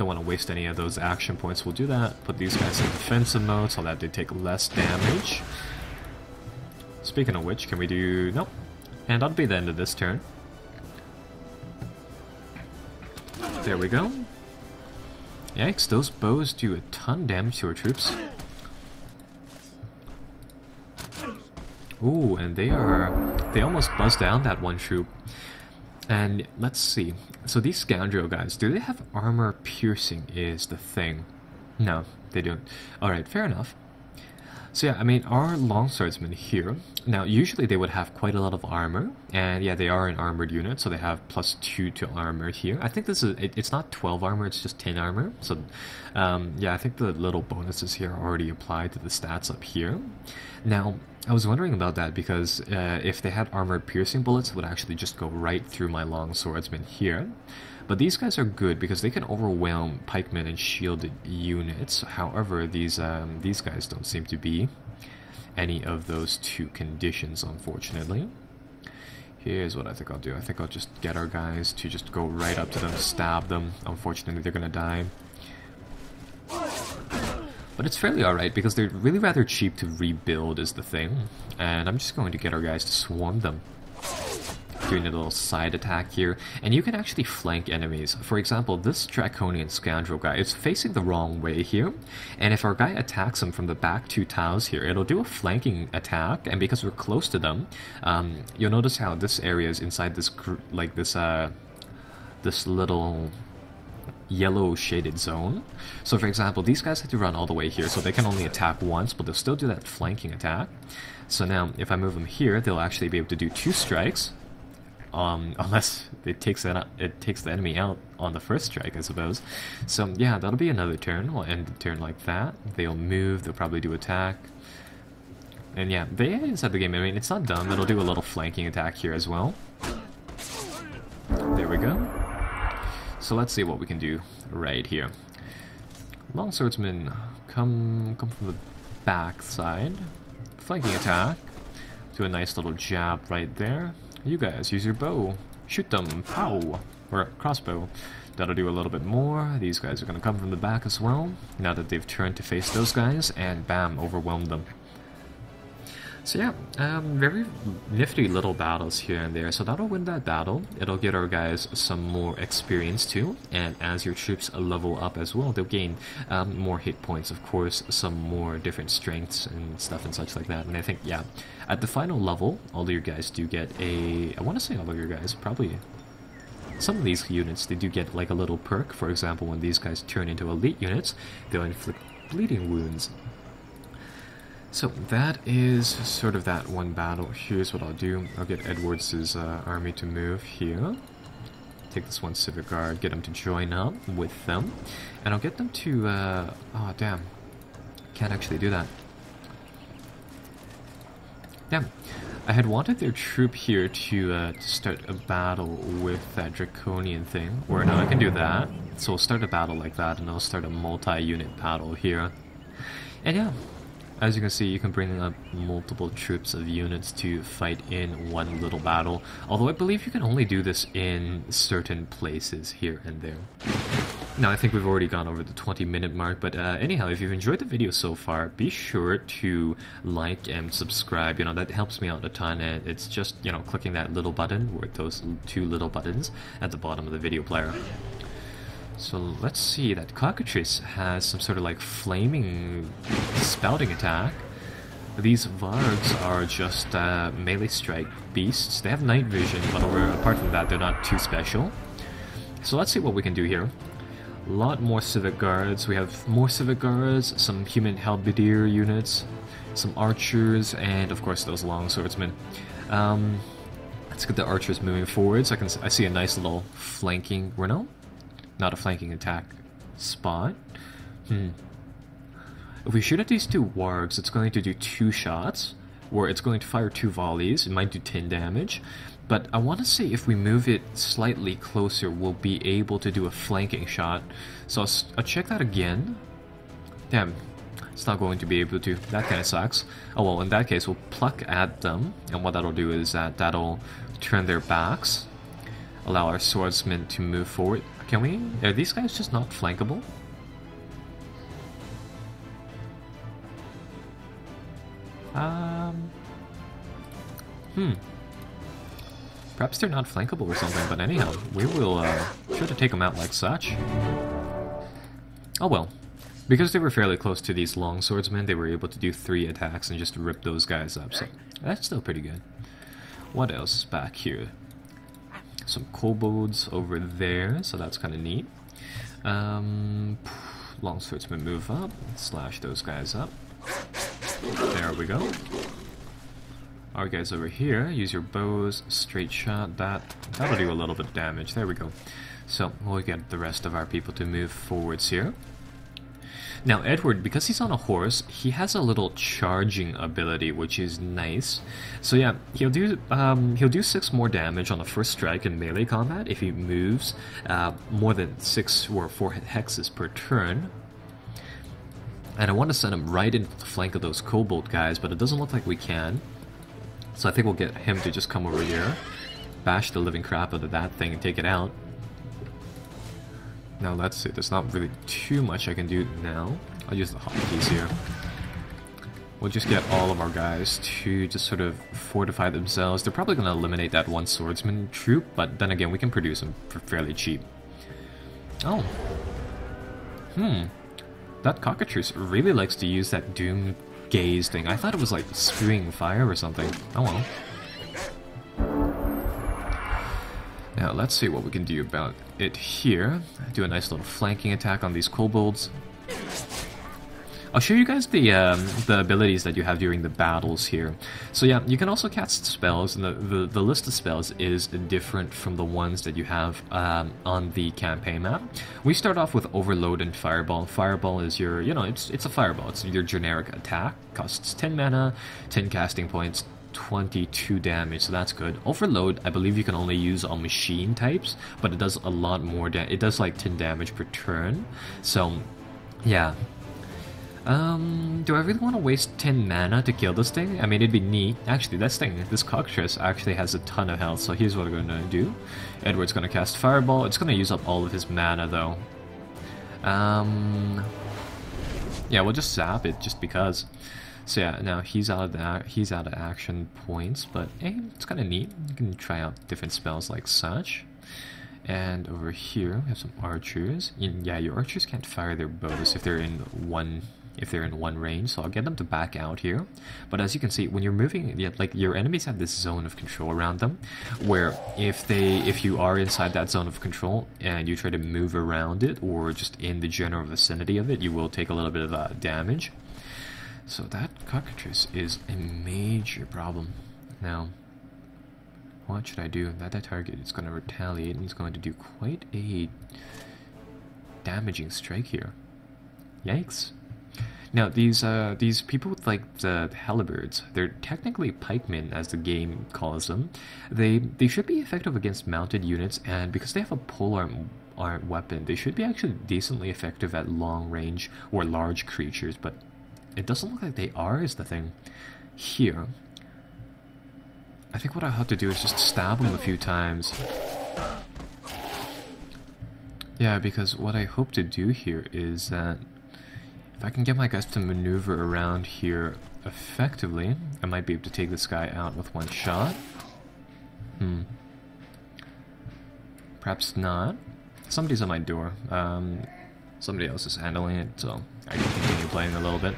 don't want to waste any of those action points. We'll do that. Put these guys in defensive mode so that they take less damage. Speaking of which, can we do... Nope. And that'll be the end of this turn. There we go. Yikes, those bows do a ton of damage to our troops. Ooh, and they almost buzzed down that one troop. And let's see. So these scoundrel guys, do they have armor piercing is the thing? No, they don't. Alright, fair enough. So yeah, I mean, our longswordsmen here, now usually they would have quite a lot of armor, and yeah, they are an armored unit, so they have +2 to armor here. I think this is, it's not 12 armor, it's just 10 armor, so yeah, I think the little bonuses here are already applied to the stats up here. Now, I was wondering about that because if they had armored piercing bullets, it would actually just go right through my longswordsmen here. But these guys are good because they can overwhelm pikemen and shielded units. However, these guys don't seem to be any of those two conditions, unfortunately. Here's what I think I'll do. I think I'll just get our guys to just go right up to them, stab them. Unfortunately, they're gonna die. But it's fairly alright because they're really rather cheap to rebuild is the thing. And I'm just going to get our guys to swarm them. Doing a little side attack here, and you can actually flank enemies. For example, this draconian scoundrel guy is facing the wrong way here, and if our guy attacks him from the back 2 tiles here, it'll do a flanking attack, and because we're close to them, you'll notice how this area is inside this like this little yellow shaded zone. So for example, these guys have to run all the way here, so they can only attack once, but they'll still do that flanking attack. So now if I move them here, they'll actually be able to do 2 strikes. Unless it takes the enemy out on the first strike, I suppose. So yeah, that'll be another turn. We'll end the turn like that. They'll move, they'll probably do attack. And yeah, they inside the game, I mean, it's not done. It'll do a little flanking attack here as well. There we go. So let's see what we can do right here. Longswordsmen, come from the back side. Flanking attack. Do a nice little jab right there. You guys, use your bow. Shoot them. Pow! Or crossbow. That'll do a little bit more. These guys are going to come from the back as well. Now that they've turned to face those guys, and bam, overwhelm them. So yeah, very nifty little battles here and there. So that'll win that battle. It'll get our guys some more experience too. And as your troops level up as well, they'll gain more hit points, of course, some more different strengths and stuff and such like that. And I think, yeah, at the final level, all of your guys do get a... I want to say all of your guys, probably... Some of these units, they do get like a little perk. For example, when these guys turn into elite units, they'll inflict bleeding wounds. So that is sort of that one battle. Here's what I'll do. I'll get Edwards' army to move here. Take this one Civic Guard, get them to join up with them. And I'll get them to... oh, damn. Can't actually do that. Damn. I had wanted their troop here to start a battle with that Draconian thing. Or no, I can do that. So we'll start a battle like that, and I'll start a multi-unit battle here. And yeah. As you can see, you can bring up multiple troops of units to fight in one little battle. Although I believe you can only do this in certain places here and there. Now, I think we've already gone over the 20-minute mark, but anyhow, if you've enjoyed the video so far, be sure to like and subscribe. You know, that helps me out a ton, and it's just, you know, clicking that little button, or those 2 little buttons at the bottom of the video player. So let's see, that cockatrice has some sort of like flaming spouting attack. These vargs are just melee strike beasts. They have night vision, but apart from that, they're not too special. So let's see what we can do here. A lot more civic guards. We have more civic guards, some human halberdier units, some archers, and of course those longswordsmen. Let's get the archers moving forward. So I see a nice little flanking. No? Not a flanking attack spot. If we shoot at these 2 wargs, it's going to do 2 shots, where it's going to fire 2 volleys. It might do 10 damage, but I want to see if we move it slightly closer, we'll be able to do a flanking shot. So I'll check that again. Damn, it's not going to be able to. That kind of sucks. Oh well, in that case, we'll pluck at them, and what that'll do is that'll turn their backs, allow our swordsmen to move forward. Can we? Are these guys just not flankable? Perhaps they're not flankable or something, but anyhow, we will try to take them out like such. Oh well. Because they were fairly close to these long swordsmen, they were able to do 3 attacks and just rip those guys up, so that's still pretty good. What else is back here? Some kobolds over there, so that's kind of neat. Long swordsmen move up, slash those guys up. There we go. Our guys over here, use your bows, straight shot, that'll do a little bit of damage. There we go. So we'll get the rest of our people to move forwards here. Now Edward, because he's on a horse, he has a little charging ability, which is nice. So yeah, he'll do 6 more damage on the first strike in melee combat if he moves more than 6 or 4 hexes per turn. And I want to send him right into the flank of those kobold guys, but it doesn't look like we can. So I think we'll get him to just come over here, bash the living crap out of that thing and take it out. Now let's see, there's not really too much I can do now. I'll use the hotkeys here. We'll just get all of our guys to just sort of fortify themselves. They're probably going to eliminate that one swordsman troop, but then again, we can produce them for fairly cheap. Oh. That cockatrice really likes to use that doom gaze thing. I thought it was like spewing fire or something. Oh well. Now let's see what we can do about it here. Do a nice little flanking attack on these kobolds. I'll show you guys the abilities that you have during the battles here. So yeah, you can also cast spells, and the list of spells is different from the ones that you have on the campaign map. We start off with Overload and Fireball. Fireball is your, you know, it's a fireball. It's your generic attack. Costs 10 mana, 10 casting points, 22 damage, so that's good. Overload, I believe you can only use on machine types, but it does a lot more damage. It does like 10 damage per turn. So, yeah. Do I really want to waste 10 mana to kill this thing? I mean, it'd be neat. Actually, this cockatrice actually has a ton of health, so here's what we're going to do. Edward's going to cast Fireball. It's going to use up all of his mana, though. Yeah, we'll just zap it, just because. So yeah, now he's out of action points, but hey, it's kind of neat. You can try out different spells like such. And over here, we have some archers. Yeah, your archers can't fire their bows if they're in one range, so I'll get them to back out here. But as you can see, when you're moving, yeah, like your enemies have this zone of control around them, where if you are inside that zone of control and you try to move around it or just in the general vicinity of it, you will take a little bit of damage. So that cockatrice is a major problem. Now, what should I do? That target is going to retaliate and it's going to do quite a damaging strike here. Yikes. Now, these people with like the halberds, they're technically pikemen as the game calls them. They should be effective against mounted units, and because they have a polearm weapon, they should be actually decently effective at long range or large creatures, but it doesn't look like they are, is the thing. Here, I think what I have to do is just stab them a few times. Yeah, because what I hope to do here is that if I can get my guys to maneuver around here effectively, I might be able to take this guy out with one shot. Perhaps not. Somebody's at my door. Somebody else is handling it, so I can continue playing a little bit.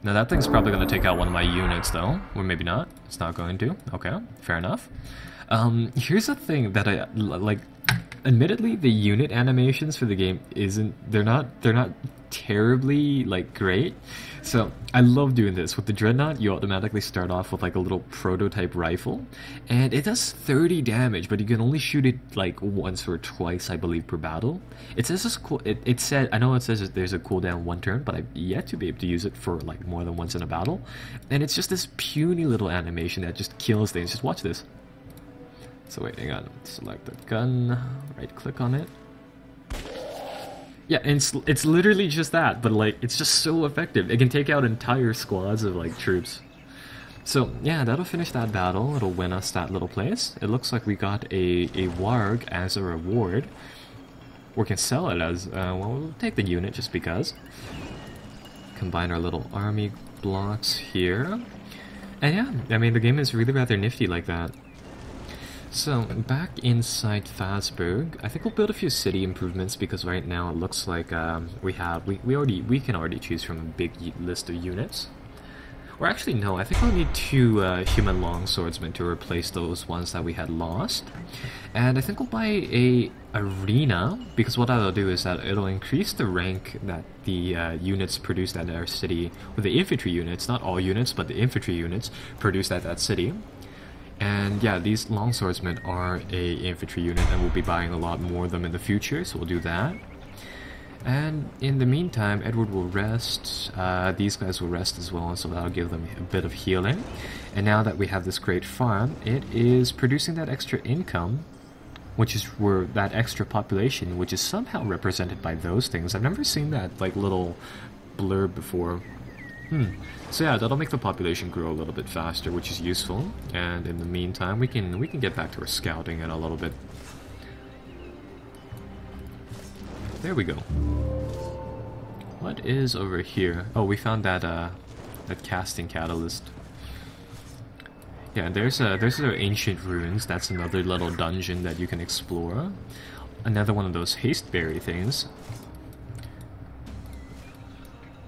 Now that thing's probably going to take out one of my units though, or maybe not. It's not going to. Okay, fair enough. Here's the thing that I like. Admittedly, the unit animations for the game they're not terribly like great. So I love doing this. With the Dreadnought, you automatically start off with like a little prototype rifle, and it does 30 damage, but you can only shoot it like once or twice, I believe, per battle. It says it's cool. It said, I know it says there's a cooldown 1 turn, but I've yet to be able to use it for like more than once in a battle. And it's just this puny little animation that just kills things. Just watch this. So wait, hang on. Select the gun. Right click on it. Yeah, and it's literally just that, but like it's just so effective. It can take out entire squads of like troops. So yeah, that'll finish that battle. It'll win us that little place. It looks like we got a warg as a reward. Or can sell it as, well, we'll take the unit just because. Combine our little army blocks here. And yeah, I mean, the game is really rather nifty like that. So, back inside Fazberg, I think we'll build a few city improvements because right now it looks like we can already choose from a big list of units. Or actually, no, I think we'll need 2 human longswordsmen to replace those ones that we had lost. And I think we'll buy a arena, because what that'll do is that it'll increase the rank that the units produced at our city, with the infantry units, not all units, but the infantry units produced at that city. And yeah, these longswordsmen are a infantry unit, and we'll be buying a lot more of them in the future, so we'll do that. And in the meantime, Edward will rest, these guys will rest as well, so that'll give them a bit of healing. And now that we have this great farm, it is producing that extra income, which is that extra population, which is somehow represented by those things. I've never seen that like little blurb before. So yeah, that'll make the population grow a little bit faster, which is useful. And in the meantime, we can get back to our scouting in a little bit. There we go. What is over here? Oh, we found that that casting catalyst. Yeah, there's our ancient ruins. That's another little dungeon that you can explore. Another one of those hasteberry things.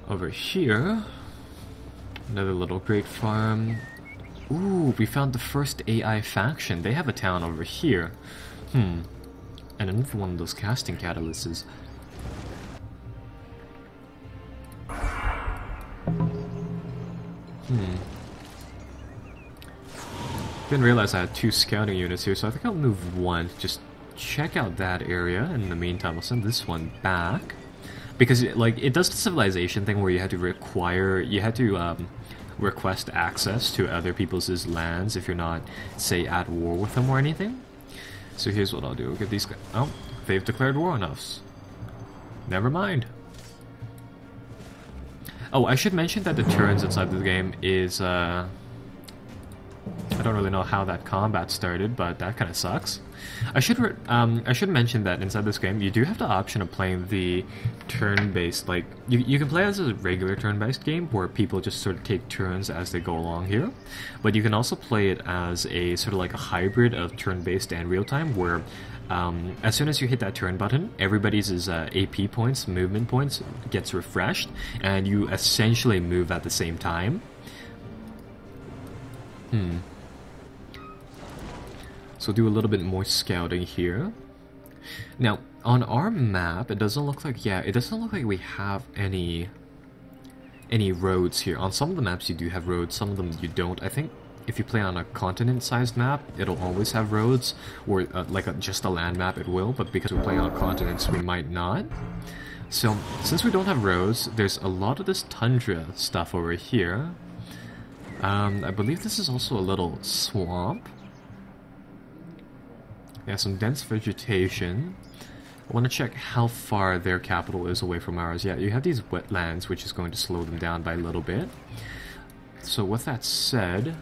Over here, another little great farm. Ooh, we found the first AI faction. They have a town over here. And another one of those casting catalysts. Didn't realize I had 2 scouting units here, so I think I'll move 1. Just check out that area. In the meantime, I'll send this one back. Because it does the civilization thing where you had to request access to other people's lands if you're not, say, at war with them or anything. So here's what I'll do. I'll get these guys. Oh, they've declared war on us. Never mind. Oh, I should mention that the turns inside the game is, I don't really know how that combat started, but that kind of sucks. I should mention that inside this game, you do have the option of playing the turn-based, like, you can play as a regular turn-based game, where people just sort of take turns as they go along here, but you can also play it as a sort of like a hybrid of turn-based and real-time, where as soon as you hit that turn button, everybody's AP points, movement points, gets refreshed, and you essentially move at the same time. So do a little bit more scouting here. Now, on our map, it doesn't look like, we have any roads here. On some of the maps you do have roads, some of them you don't. I think if you play on a continent-sized map, it'll always have roads, or just a land map it will, but because we're playing on continents, we might not. So, since we don't have roads, there's a lot of this tundra stuff over here. I believe this is also a little swamp. Yeah, some dense vegetation. I want to check how far their capital is away from ours. Yeah, you have these wetlands, which is going to slow them down by a little bit. So with that said...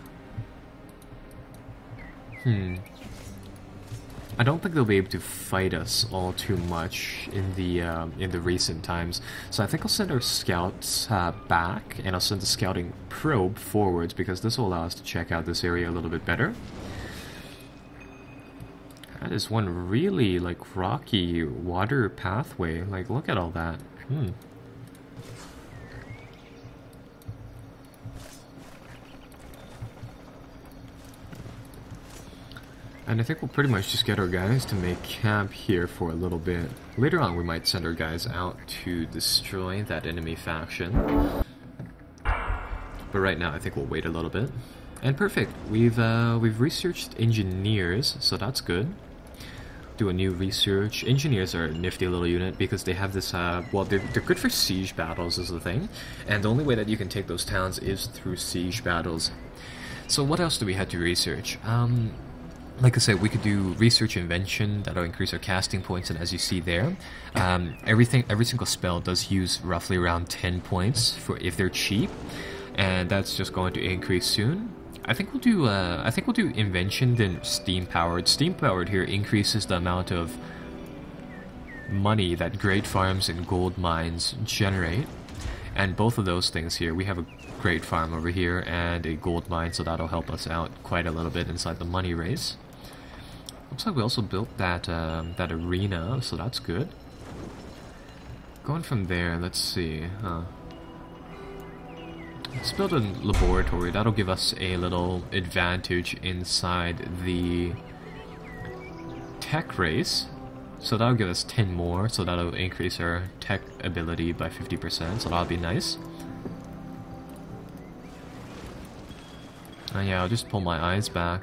I don't think they'll be able to fight us all too much in the recent times. So I think I'll send our scouts back, and I'll send the scouting probe forwards, because this will allow us to check out this area a little bit better. That is one really, like, rocky water pathway. Like, look at all that. And I think we'll pretty much just get our guys to make camp here for a little bit. Later on, we might send our guys out to destroy that enemy faction. But right now, I think we'll wait a little bit. And perfect. We've researched engineers, so that's good. Do a new research. Engineers are a nifty little unit because they have this, well, they're good for siege battles is the thing. And the only way that you can take those towns is through siege battles. So what else do we have to research? Like I said, we could do research invention. That'll increase our casting points, and as you see there, every single spell does use roughly around 10 points for if they're cheap, and that's just going to increase soon. I think we'll do invention, then steam powered. Steam powered here increases the amount of money that great farms and gold mines generate. And both of those things here, we have a great farm over here and a gold mine, so that'll help us out quite a little bit inside the money race. Looks like we also built that that arena, so that's good. Going from there, let's see. Let's build a laboratory. That'll give us a little advantage inside the tech race. So that'll give us 10 more, so that'll increase our tech ability by 50%, so that'll be nice. Yeah, I'll just pull my eyes back.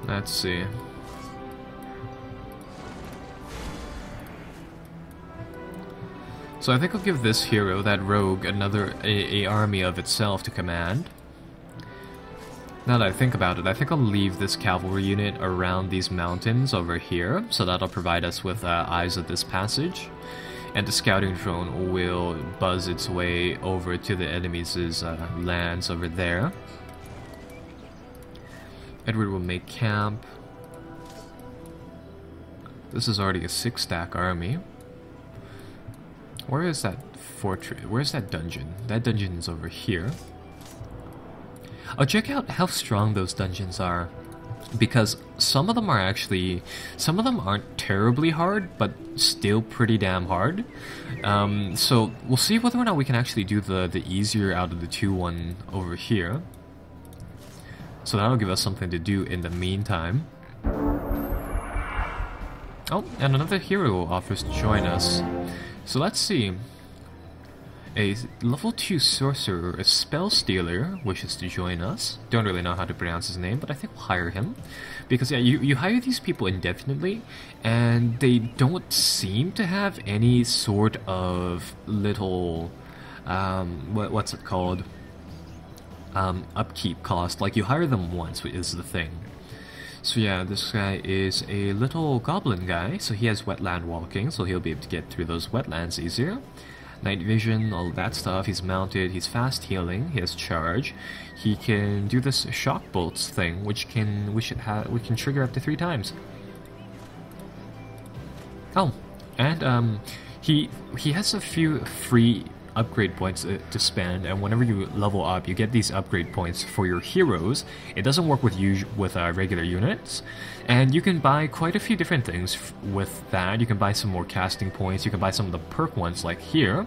Let's see. So I think I'll give this hero, that rogue, another army of itself to command. Now that I think about it, I think I'll leave this cavalry unit around these mountains over here, so that'll provide us with eyes of this passage. And the scouting drone will buzz its way over to the enemy's lands over there. Edward will make camp. This is already a 6-stack army. Where is that fortress? Where's that dungeon? That dungeon is over here. I'll check out how strong those dungeons are, because some of them aren't terribly hard, but still pretty damn hard. So we'll see whether or not we can actually do the easier out of the two one over here. So that'll give us something to do in the meantime. Oh, and another hero offers to join us. So let's see. A level 2 sorcerer, a spell stealer, wishes to join us. Don't really know how to pronounce his name, but I think we'll hire him. Because yeah, you hire these people indefinitely, and they don't seem to have any sort of little, what's it called? Upkeep cost. Like, you hire them once is the thing. So yeah, this guy is a little goblin guy, so he has wetland walking, so he'll be able to get through those wetlands easier. Night vision, all that stuff. He's mounted, he's fast healing, he has charge. He can do this shock bolts thing, we can trigger up to 3 times. Oh, and he has a few free upgrade points to spend, and whenever you level up, you get these upgrade points for your heroes. It doesn't work with regular units, and you can buy quite a few different things with that. You can buy some more casting points, you can buy some of the perk ones like here,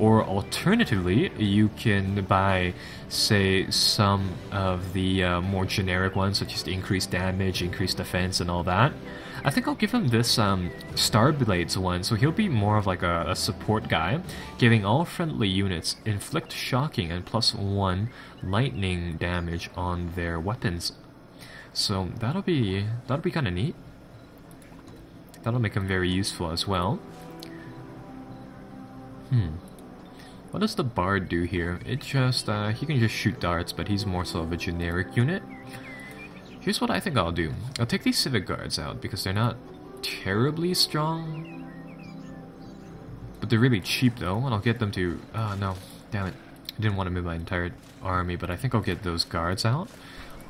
or alternatively, you can buy, say, some of the more generic ones, such as increased damage, increased defense, and all that. I think I'll give him this Starblades one, so he'll be more of like a support guy, giving all friendly units inflict shocking and +1 lightning damage on their weapons. So that'll be kind of neat. That'll make him very useful as well. What does the Bard do here? It just he can just shoot darts, but he's more so of a generic unit. Here's what I think I'll do. I'll take these Civic Guards out because they're not terribly strong. But they're really cheap though, and I'll get them to... Oh no, damn it. I didn't want to move my entire army, but I think I'll get those guards out.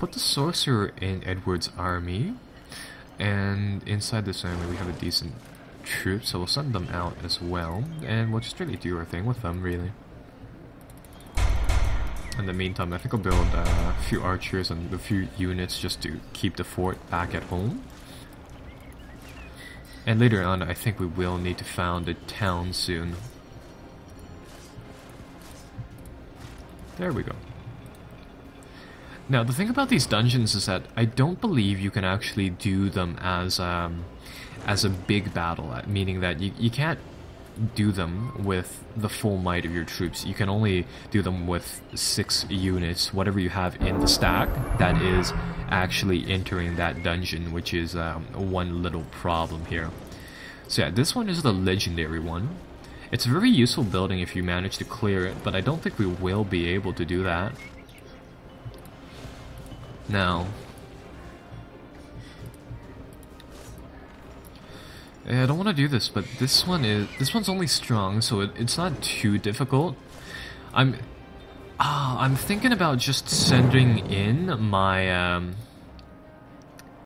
Put the Sorcerer in Edward's army. And inside this army we have a decent troop, so we'll send them out as well. And we'll just really do our thing with them, really. In the meantime, I think I'll build a few archers and a few units just to keep the fort back at home. And later on, I think we will need to found a town soon. There we go. Now, the thing about these dungeons is that I don't believe you can actually do them as a big battle, meaning that you can't do them with the full might of your troops. You can only do them with 6 units, whatever you have in the stack, that is actually entering that dungeon, which is one little problem here. So yeah, this one is the legendary one. It's a very useful building if you manage to clear it, but I don't think we will be able to do that. Now, I don't want to do this, but this one's only strong, so it's not too difficult. I'm thinking about just sending in my